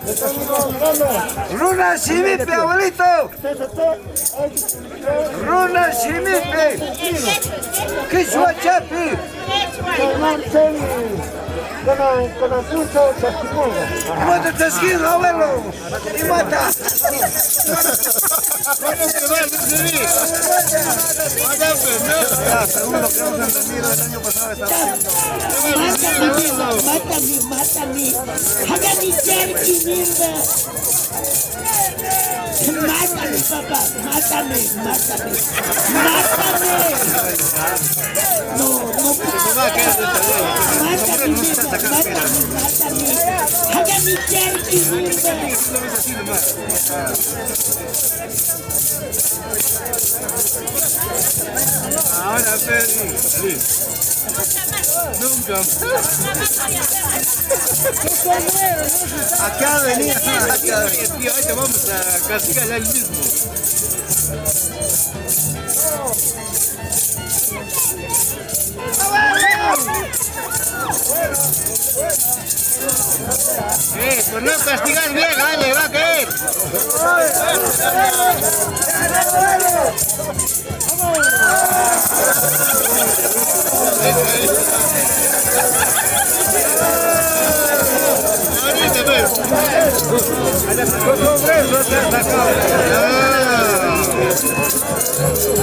Runa Shimipe, abuelito. Runa Shimipe. Quechua Chapi. Mata Tasquín, abuelo. Y mata. Según lo que hemos entendido el año pasado estaba Mátame. Hágame Cherky, mierda. Mátame, papá. Mátame. No. Mátame. Hágame Cherky, mierda. ahora, Feli. Nunca. Acá venía. Tío, ahí te vamos a castigar el mismo. Por no castigar bien, le va a caer.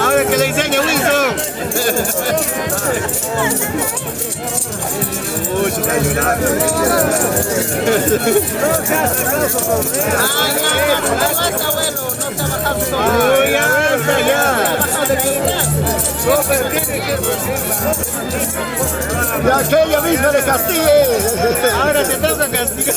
Ahora que le enseñe Wilson. Uy, se está llorando. Aguanta, abuelo, no está bajando. Uy, avanza ya. Y aquella misma le castigue. Ahora te toca castigar.